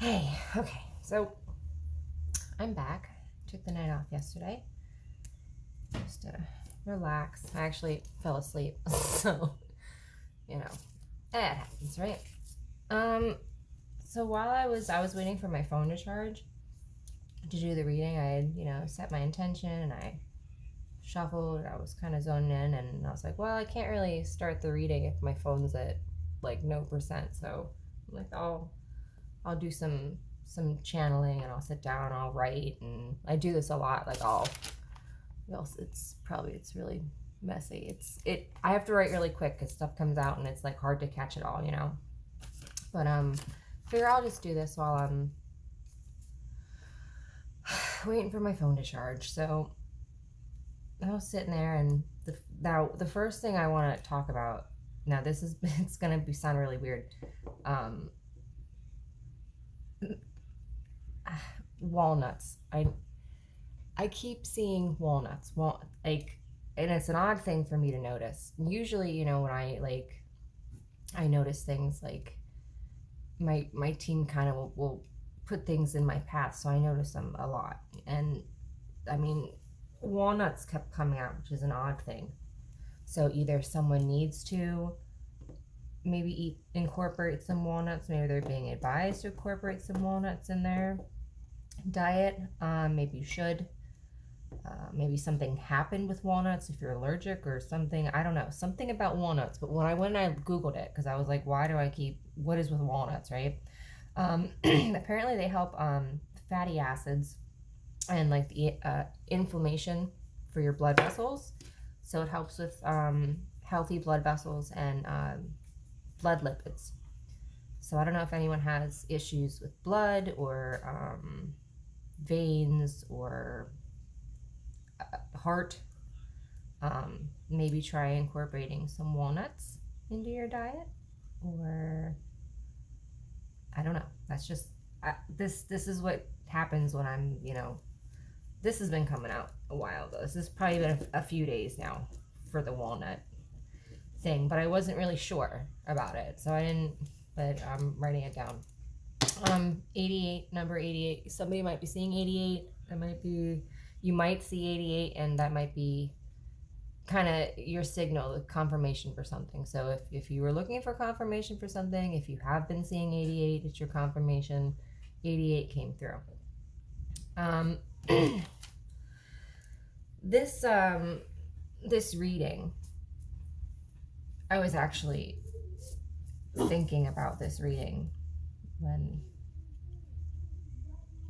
Hey, okay, so I'm back. Took the night off yesterday. Just to relax. I actually fell asleep, so you know, it happens, right? Um, so while I was waiting for my phone to charge to do the reading, I had set my intention and I shuffled. I was kind of zoning in, and I was like, well, I can't really start the reading if my phone's at like no percent. So I'm like, I'll do some channeling and I'll sit down and I'll write, and I do this a lot. Like it's really messy. I have to write really quick because stuff comes out and it's like hard to catch it all, But figure I'll just do this while I'm waiting for my phone to charge. So I was sitting there, and the first thing I want to talk about now, it's gonna sound really weird. Um, Walnuts. I keep seeing walnuts. And it's an odd thing for me to notice. Usually, when I notice things like my team kind of will put things in my path, so I notice them a lot. And I mean, walnuts kept coming out, which is an odd thing. So either someone needs to maybe incorporate some walnuts. Maybe they're being advised to incorporate some walnuts in their diet. Maybe you should. Maybe something happened with walnuts if you're allergic or something. I don't know. Something about walnuts. But when I went and I Googled it, because I was like, what is with walnuts, right? Apparently they help fatty acids and like the inflammation for your blood vessels. So it helps with healthy blood vessels and blood lipids. So I don't know if anyone has issues with blood or veins or heart. Maybe try incorporating some walnuts into your diet, or I don't know. That's just this is what happens when I'm this has been coming out a while though. This has probably been a few days now for the walnut thing, but I wasn't really sure about it, so I didn't. But I'm writing it down. 88, number 88. Somebody might be seeing 88. You might see 88, and that might be kind of your signal, the confirmation for something. So if you were looking for confirmation for something, if you have been seeing 88, it's your confirmation. 88 came through. This reading, I was actually thinking about this reading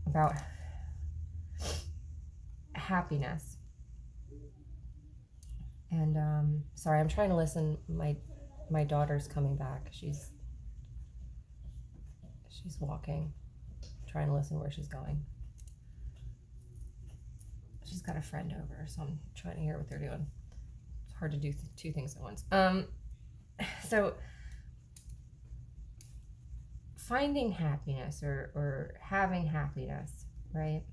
about happiness. And sorry, I'm trying to listen. My daughter's coming back. She's walking, trying to listen where she's going. She's got a friend over, so I'm trying to hear what they're doing. It's hard to do two things at once. So finding happiness or having happiness, right?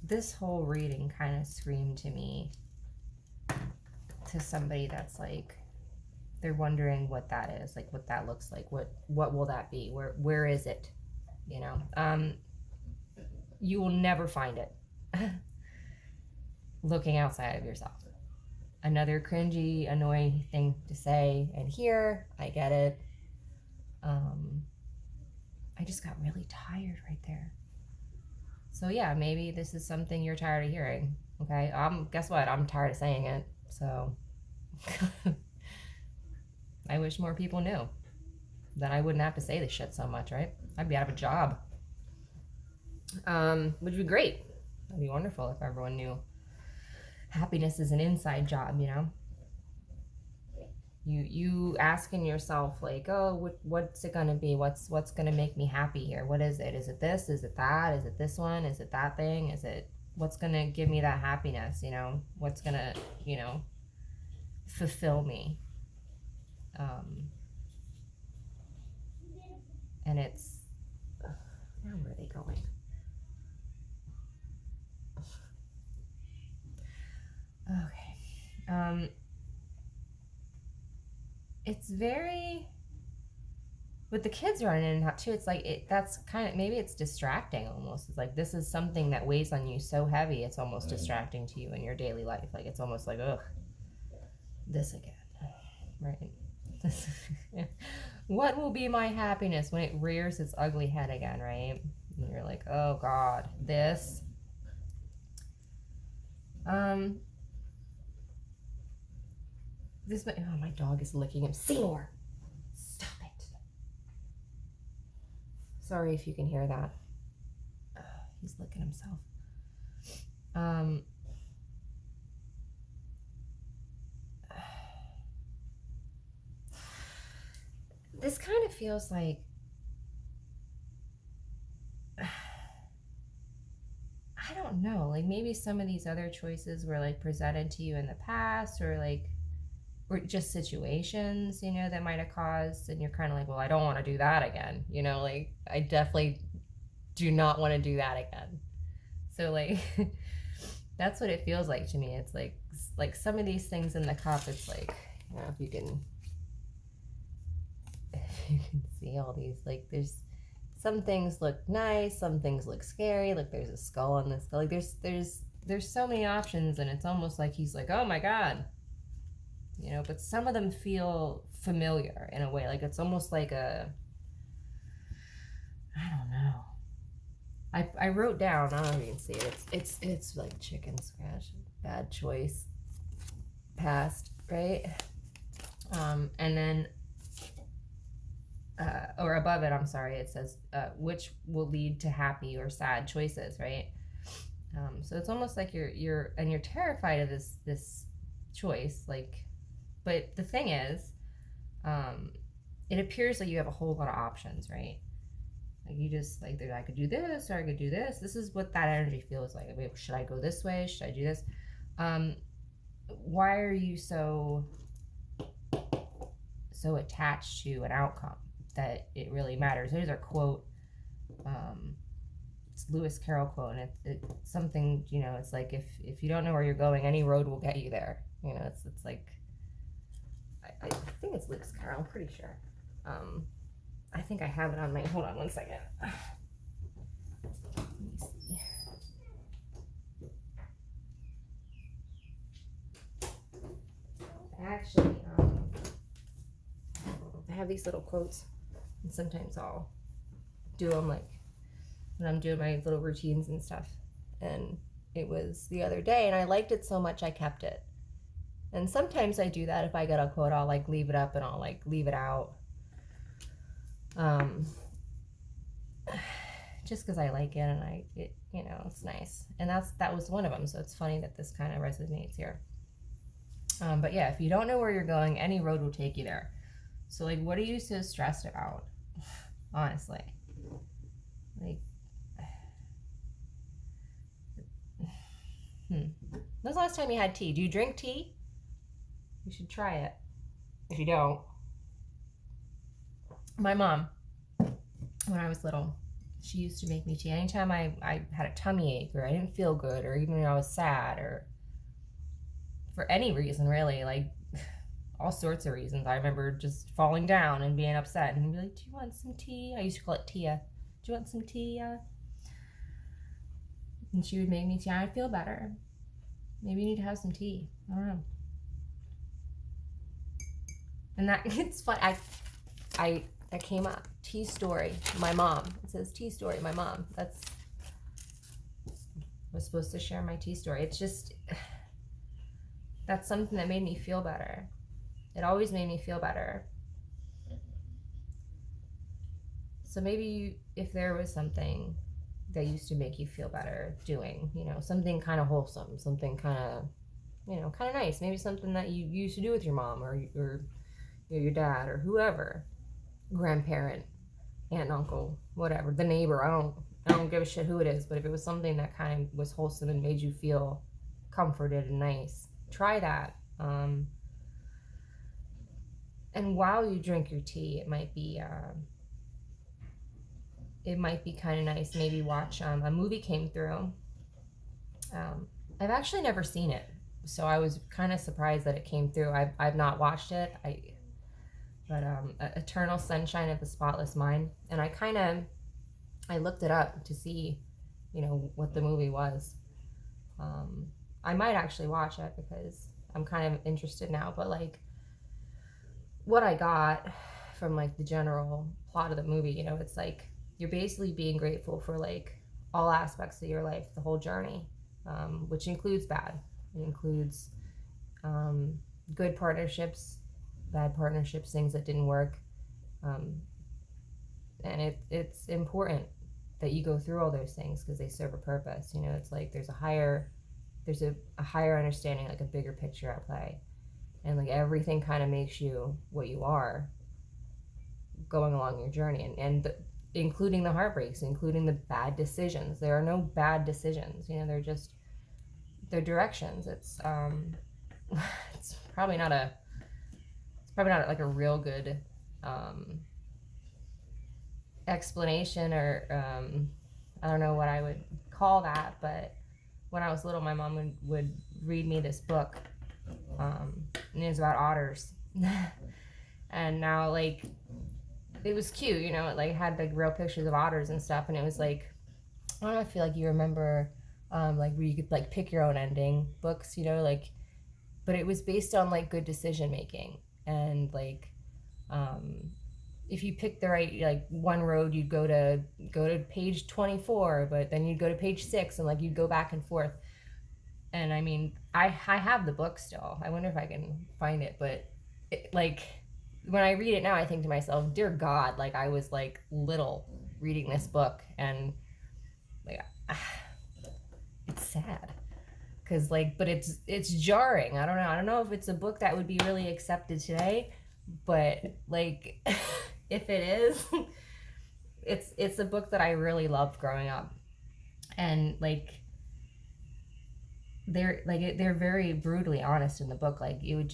This whole reading kind of screamed to me to somebody that's like, they're wondering what that is, like what that looks like, what will that be, where is it, you will never find it looking outside of yourself. Another cringy, annoying thing to say and hear. I get it. I just got really tired right there. So yeah, maybe this is something you're tired of hearing. Okay. Guess what? I'm tired of saying it. So I wish more people knew. Then I wouldn't have to say this shit so much, right? I'd be out of a job. Which would be great. That'd be wonderful if everyone knew happiness is an inside job, You asking yourself like, oh, what's it gonna be? What's gonna make me happy here? What is it? Is it this? Is it that? Is it this one? Is it that thing? Is it what's gonna give me that happiness? What's gonna fulfill me? And it's now where are they going? Okay. It's very with the kids running in and out too, it's like that's kind of, maybe it's distracting almost. It's like this is something that weighs on you so heavy, it's almost distracting to you in your daily life. Like it's almost like, ugh, this again, right? What will be my happiness when it rears its ugly head again, right? And you're like, oh God, this. Oh, my dog is licking him. Seymour, stop it. Sorry if you can hear that. He's licking himself. This kind of feels like, I don't know, like maybe some of these other choices were like presented to you in the past, or like, or just situations, you know, that might have caused, and you're kind of like, well, I don't want to do that again, you know, like I definitely do not want to do that again. So like that's what it feels like to me. It's like some of these things in the cup, it's like, I don't know if you can see all these, like there's some things look nice, some things look scary, like there's a skull on this skull, like there's so many options, and it's almost like he's like, oh my God, you know, but some of them feel familiar in a way, like it's almost like a, I don't know. I wrote down, I don't know if you can see it, it's like chicken scratch, bad choice, past, right? And then or above it, I'm sorry, it says which will lead to happy or sad choices, right? So it's almost like you're terrified of this choice, like, but the thing is, it appears like you have a whole lot of options, right? Like you just like, I could do this or I could do this. This is what that energy feels like. Wait, should I go this way? Should I do this? Why are you so attached to an outcome that it really matters? There's a quote. It's Lewis Carroll quote, and it's something, you know, it's like if you don't know where you're going, any road will get you there. You know, it's like, I think it's Lewis Carroll, I'm pretty sure. I think I have it on my, hold on one second. Let me see. Actually, I have these little quotes, and sometimes I'll do them like when I'm doing my little routines and stuff. And it was the other day, and I liked it so much I kept it. And sometimes I do that. If I get a quote, I'll like leave it up and I'll like leave it out. Just because I like it, and it, you know, it's nice. And that was one of them. So it's funny that this kind of resonates here. But yeah, if you don't know where you're going, any road will take you there. So like, what are you so stressed about? Honestly, like, when's the last time you had tea? Do you drink tea? You should try it. If you don't, my mom, when I was little, she used to make me tea. Anytime I had a tummy ache, or I didn't feel good, or even when I was sad, or for any reason really, like all sorts of reasons. I remember just falling down and being upset, and be like, do you want some tea? I used to call it Tia. Do you want some tea? And she would make me tea. I'd feel better. Maybe you need to have some tea. I don't know. And that, it's fun. That came up. Tea story. My mom. It says tea story. My mom. I was supposed to share my tea story. It's just, that's something that made me feel better. It always made me feel better. So maybe if there was something that used to make you feel better doing, you know, something kind of wholesome, something kind of, you know, kind of nice, maybe something that you used to do with your mom, or your dad, or whoever, grandparent, aunt, uncle, whatever, the neighbor, I don't give a shit who it is, but if it was something that kind of was wholesome and made you feel comforted and nice, try that. And while you drink your tea, it might be kind of nice. Maybe watch a movie came through. I've actually never seen it, so I was kind of surprised that it came through. I've not watched it. but Eternal Sunshine of the Spotless Mind. And I looked it up to see, what the movie was. I might actually watch it because I'm kind of interested now, but like what I got from like the general plot of the movie, it's like you're basically being grateful for like all aspects of your life, the whole journey, which includes bad. It includes good partnerships, bad partnerships, things that didn't work. And it's important that you go through all those things because they serve a purpose. It's like there's a higher understanding, like a bigger picture at play. And like everything kind of makes you what you are going along your journey, and including the heartbreaks, including the bad decisions. There are no bad decisions, they're directions. It's it's probably not like a real good explanation, or I don't know what I would call that, but when I was little, my mom would read me this book, and it was about otters. And now, like, it was cute, it like had like real pictures of otters and stuff, and it was like, I don't know, I feel like you remember like where you could like pick your own ending books, like, but it was based on like good decision making, and like if you pick the right, like, one road, you'd go to page 24, but then you'd go to page 6, and like you'd go back and forth. And I mean, I have the book still. I wonder if I can find it, but like when I read it now, I think to myself, dear God, like I was like little reading this book, and like it's sad because like, but it's jarring. I don't know if it's a book that would be really accepted today, but like if it is, it's a book that I really loved growing up. And like they're very brutally honest in the book. Like you'd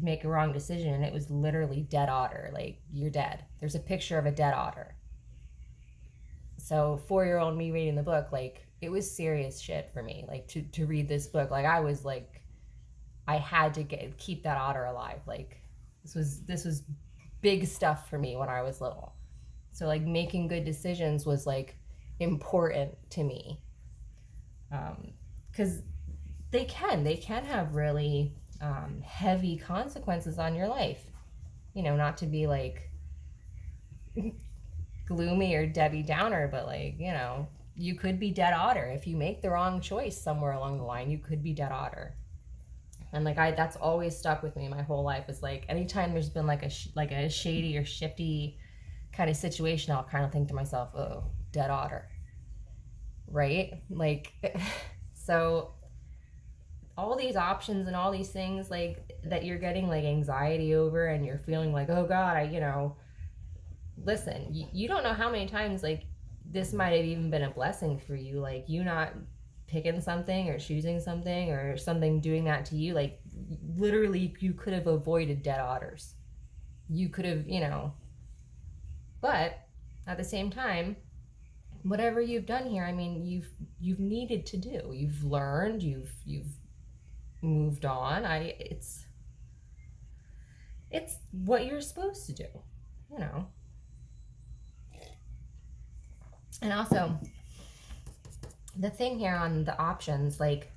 make a wrong decision and it was literally dead otter, like you're dead. There's a picture of a dead otter. So 4-year-old me reading the book, like it was serious shit for me, like to read this book. Like I was like, I had to keep that otter alive. Like this was big stuff for me when I was little. So like making good decisions was like important to me, because they can have really heavy consequences on your life. Not to be like gloomy or Debbie Downer, but like, you could be dead otter if you make the wrong choice somewhere along the line. You could be dead otter. And like that's always stuck with me my whole life, is like anytime there's been like a shady or shifty kind of situation, I'll kind of think to myself, oh, dead otter, right? Like so all these options and all these things like that you're getting like anxiety over, and you're feeling like, oh God, listen, you don't know how many times like this might have even been a blessing for you, like you not picking something or choosing something or something doing that to you. Like literally you could have avoided dead otters. You could have, but at the same time, whatever you've done here, I mean, you've needed to do. You've learned, you've moved on. It's what you're supposed to do, And also the thing here on the options, like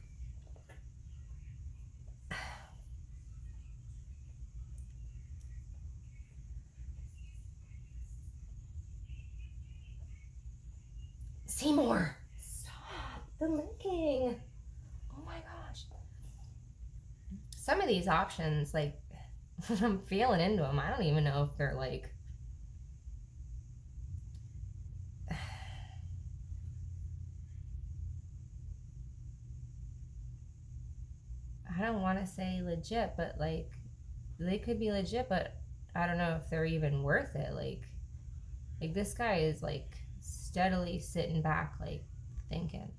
Seymour, stop the licking. Oh my gosh. Some of these options, like I'm feeling into them. I don't even know if they're like I don't want to say legit, but like they could be legit, but I don't know if they're even worth it. Like this guy is like steadily sitting back, like thinking.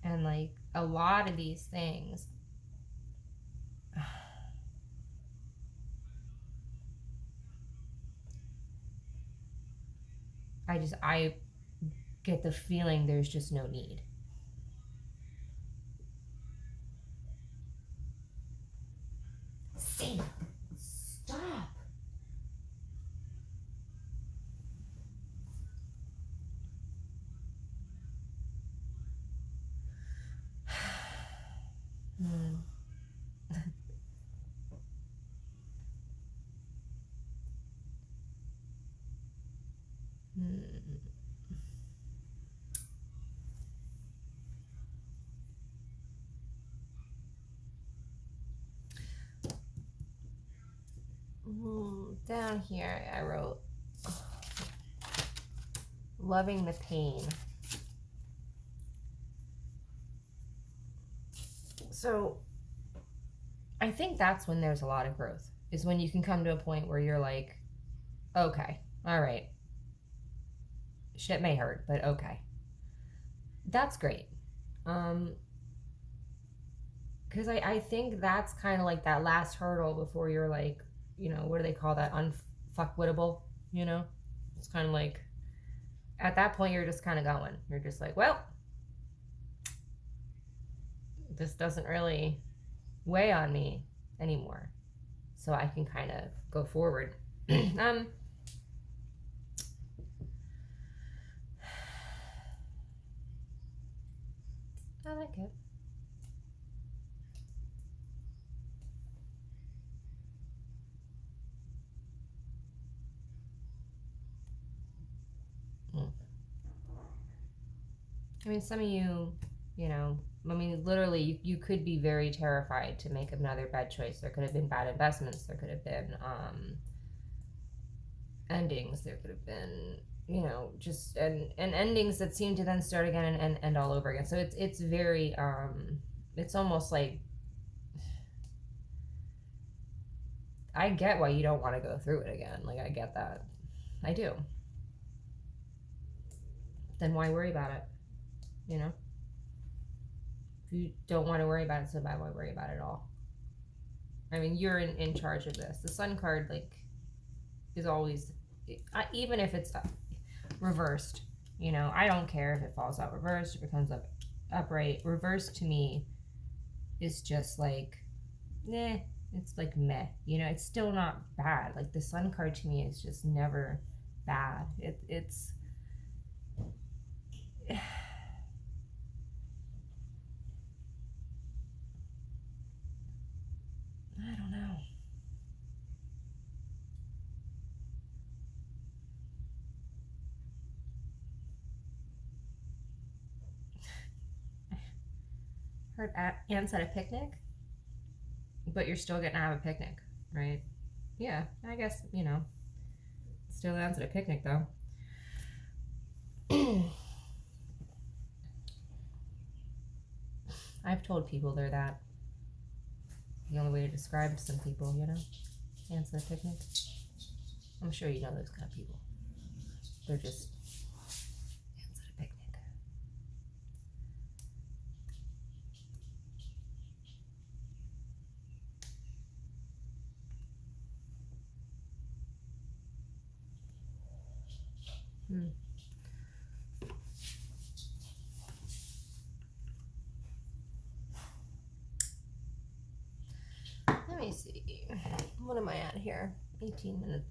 And like a lot of these things, I get the feeling there's just no need. See, down here I wrote, loving the pain. So I think that's when there's a lot of growth, is when you can come to a point where you're like, okay, all right, shit may hurt, but okay. That's great. Because I think that's kind of like that last hurdle before you're like, you know, what do they call that? Unfuckwittable, you know? It's kind of like, at that point, you're just kind of going. You're just like, well, this doesn't really weigh on me anymore. So I can kind of go forward. I like it. I mean, some of you, you know, I mean, literally, you could be very terrified to make another bad choice. There could have been bad investments. There could have been endings. There could have been, you know, just and endings that seem to then start again and end all over again. So it's very it's almost like, I get why you don't want to go through it again. Like, I get that. I do. Then why worry about it? You know? If you don't want to worry about it so bad, why worry about it at all? I mean, you're in charge of this. The sun card, like, is always, even if it's reversed, you know, I don't care if it falls out reversed, if it comes up upright. Reversed to me is just like, it's like meh. You know, it's still not bad. Like, the sun card to me is just never bad. It's I don't know. Heard ants at a picnic, but you're still gonna have a picnic, right? Yeah, I guess, you know, still ants at a picnic though. I've told people they're that. The only way to describe some people, you know, ants at a picnic. I'm sure you know those kind of people. They're just ants at a picnic. Let me see. What am I at here? 18 minutes.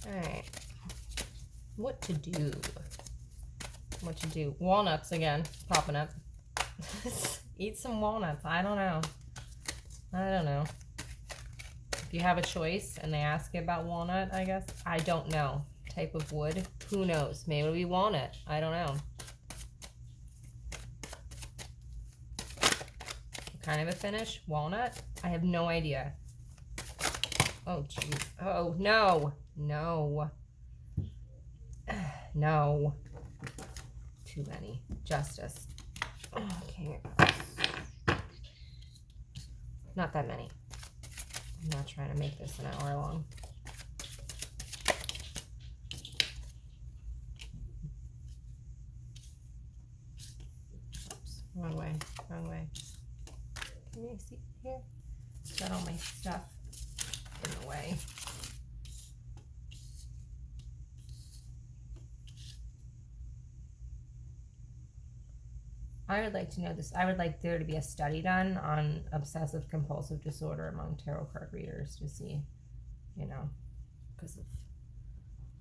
Alright. What to do? What to do? Walnuts again, popping up. Eat some walnuts. I don't know. If you have a choice and they ask you about walnut, I guess. I don't know. Type of wood. Who knows? Maybe it'll be walnut. I don't know. What kind of a finish? Walnut? I have no idea. Oh, jeez. Oh, no. No. No. Too many. Justice. Okay. Not that many. I'm not trying to make this an hour long. Oops. Wrong way. Wrong way. Can you see here? Got all my stuff in the way. I would like to know this. I would like there to be a study done on obsessive compulsive disorder among tarot card readers to see, you know, because of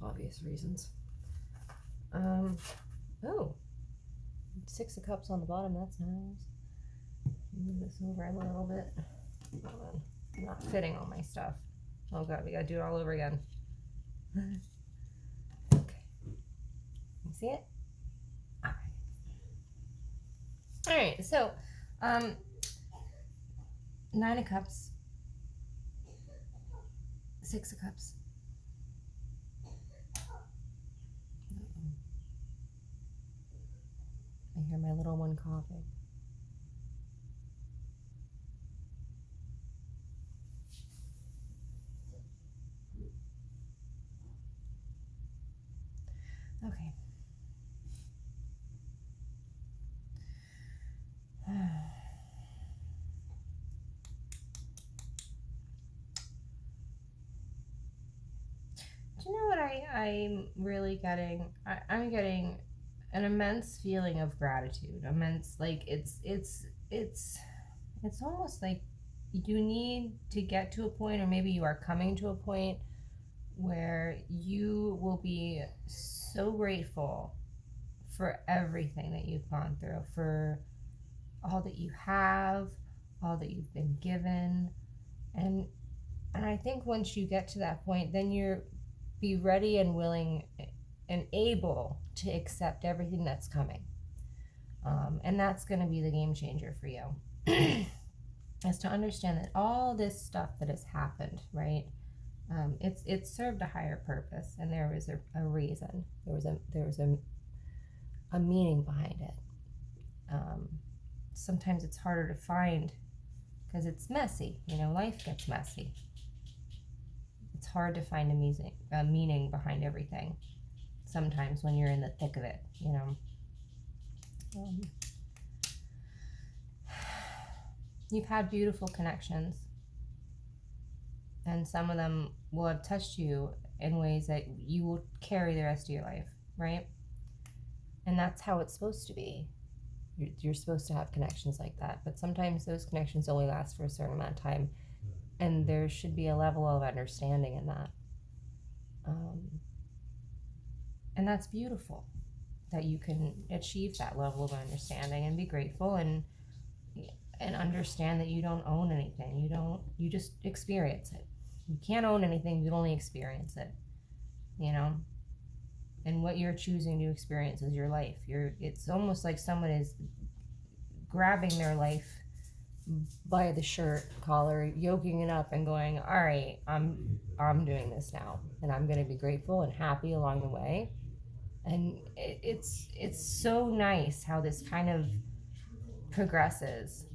obvious reasons. Oh, 6 of Cups on the bottom. That's nice. Move this over a little bit. Hold on. I'm not fitting all my stuff. Oh God, we gotta do it all over again. Okay. You see it? All right. So, Nine of Cups. Six of Cups. I hear my little one coughing. Okay. Do you know what I'm really getting? I'm getting an immense feeling of gratitude. Immense, like it's almost like you need to get to a point, or maybe you are coming to a point where you will be so grateful for everything that you've gone through, for all that you have, all that you've been given. And I think once you get to that point, then you're be ready and willing and able to accept everything that's coming. And that's going to be the game changer for you. Is to understand that all this stuff that has happened, right? It's served a higher purpose, and there was a reason. There was a meaning behind it. Sometimes it's harder to find because it's messy. Life gets messy. It's hard to find a meaning behind everything. Sometimes when you're in the thick of it, You've had beautiful connections, and some of them will have touched you in ways that you will carry the rest of your life, right? And that's how it's supposed to be. You're supposed to have connections like that, but sometimes those connections only last for a certain amount of time, and there should be a level of understanding in that. And that's beautiful that you can achieve that level of understanding and be grateful and understand that you don't own anything. You just experience it. You can't own anything, you only experience it. And what you're choosing to experience is your life. It's almost like someone is grabbing their life by the shirt collar, yoking it up and going, all right, I'm doing this now, and I'm going to be grateful and happy along the way. And it's so nice how this kind of progresses.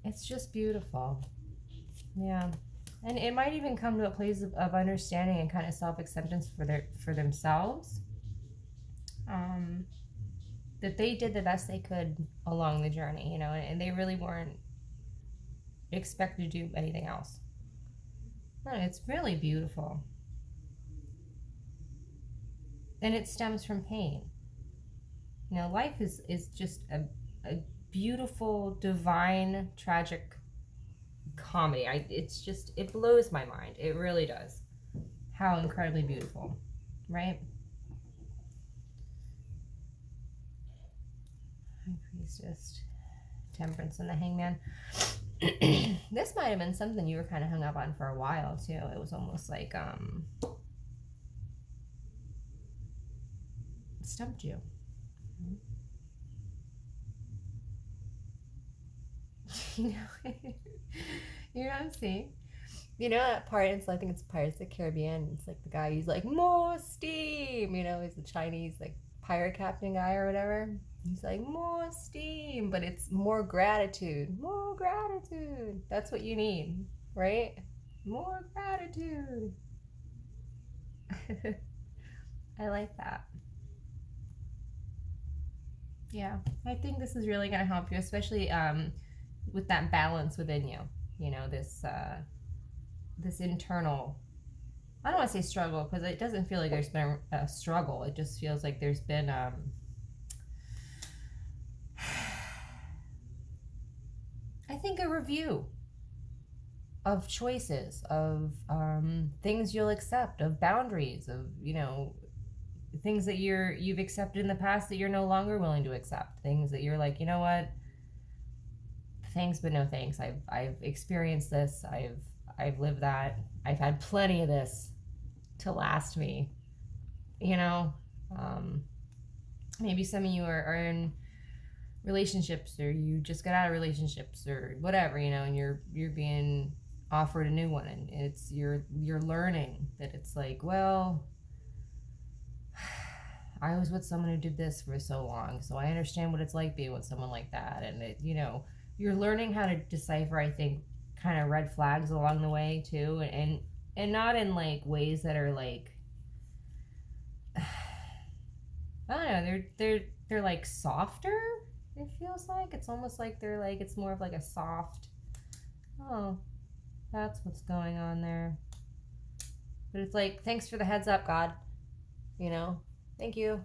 It's just beautiful. Yeah. And it might even come to a place of understanding and kind of self-acceptance for themselves. That they did the best they could along the journey, and they really weren't expected to do anything else. It's really beautiful. And it stems from pain. Life is just a beautiful, divine, tragic comedy. It blows my mind. It really does. How incredibly beautiful, right? Just Temperance and the Hangman. This might have been something you were kind of hung up on for a while too. It was almost like stumped you. You know what I'm saying? That part, I think it's Pirates of the Caribbean. It's like the guy who's like, more steam, he's the Chinese like pirate captain guy or whatever. He's like, more steam, but it's more gratitude. More gratitude. That's what you need, right? More gratitude. I like that. Yeah, I think this is really going to help you, especially with that balance within you. This internal, I don't want to say struggle, because it doesn't feel like there's been a struggle. It just feels like there's been I think a review of choices, of things you'll accept, of boundaries, of things that you've accepted in the past that you're no longer willing to accept, things that you're like, what, thanks but no thanks. I've experienced this. I've lived that. I've had plenty of this to last me. Maybe some of you are in relationships, or you just got out of relationships or whatever, and you're being offered a new one, and it's you're learning that it's like, well, I was with someone who did this for so long, so I understand what it's like being with someone like that. And you're learning how to decipher, I think, kind of red flags along the way too, and not in like ways that are like, I don't know, they're like softer. It feels like it's almost like they're like, it's more of like a soft, oh, that's what's going on there. But it's like, thanks for the heads up, God. Thank you.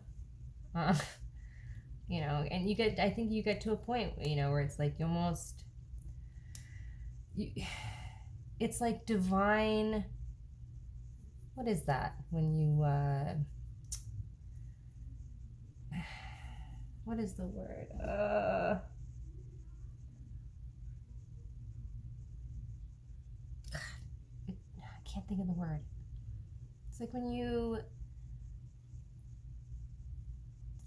Uh, and I think you get to a point, where it's like you almost, it's like divine. What is that when you, what is the word? I can't think of the word. It's like when you,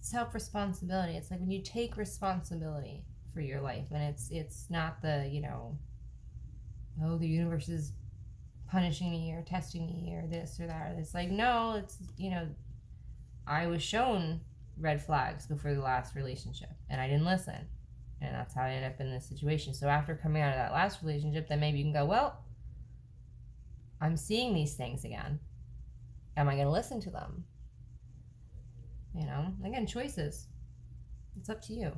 self-responsibility. It's like when you take responsibility for your life, and it's not the, oh, the universe is punishing me or testing me or this or that. It's like, no, it's, I was shown red flags before the last relationship and I didn't listen, and that's how I ended up in this situation. So after coming out of that last relationship, then maybe you can go, well, I'm seeing these things again. Am I going to listen to them? Again, choices. It's up to you.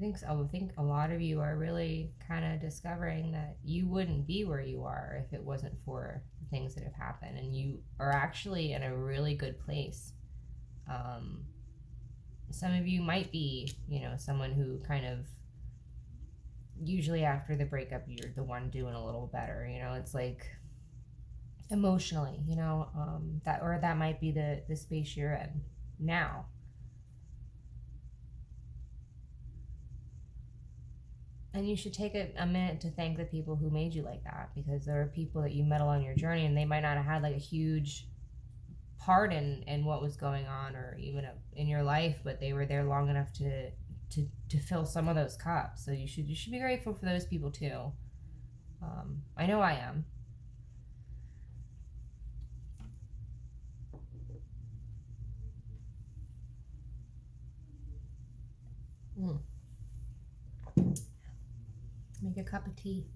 I think a lot of you are really kind of discovering that you wouldn't be where you are if it wasn't for the things that have happened, and you are actually in a really good place. Some of you might be, someone who kind of, usually after the breakup, you're the one doing a little better. It's like emotionally, that might be the space you're in now. And you should take a minute to thank the people who made you like that, because there are people that you met along your journey, and they might not have had like a huge part in what was going on, or even in your life, but they were there long enough to fill some of those cups. So you should be grateful for those people too. I know I am. Make a cup of tea.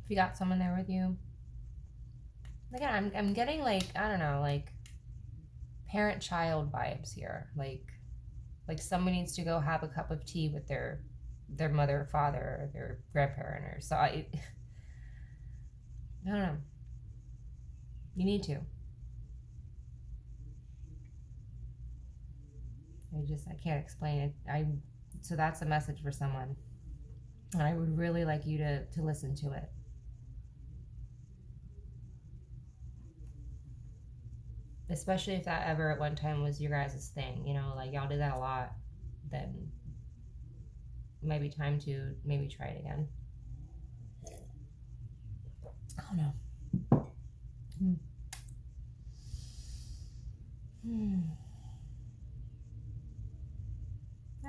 If you got someone there with you. Again, I'm getting like, I don't know, like parent-child vibes here. Like someone needs to go have a cup of tea with their mother or father or their grandparent, or so. I don't know. You need to. I can't explain it. So that's a message for someone, and I would really like you to listen to it. Especially if that ever at one time was your guys' thing, like y'all did that a lot, then it might be time to maybe try it again. Oh no.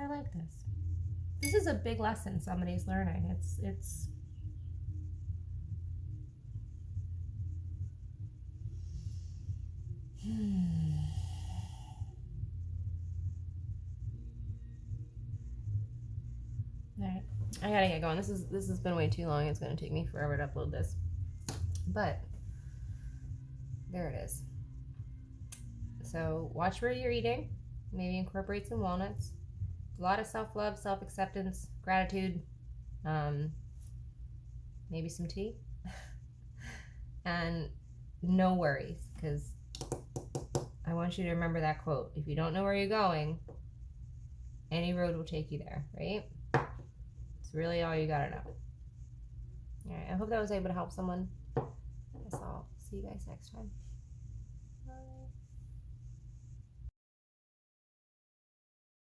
I like this. This is a big lesson somebody's learning. It's Alright. I gotta get going. This has been way too long. It's gonna take me forever to upload this. But there it is. So watch where you're eating. Maybe incorporate some walnuts. A lot of self-love, self-acceptance, gratitude, maybe some tea. And no worries, because I want you to remember that quote. If you don't know where you're going, any road will take you there, right? It's really all you gotta know. Alright, I hope that was able to help someone. I guess I'll see you guys next time. Bye.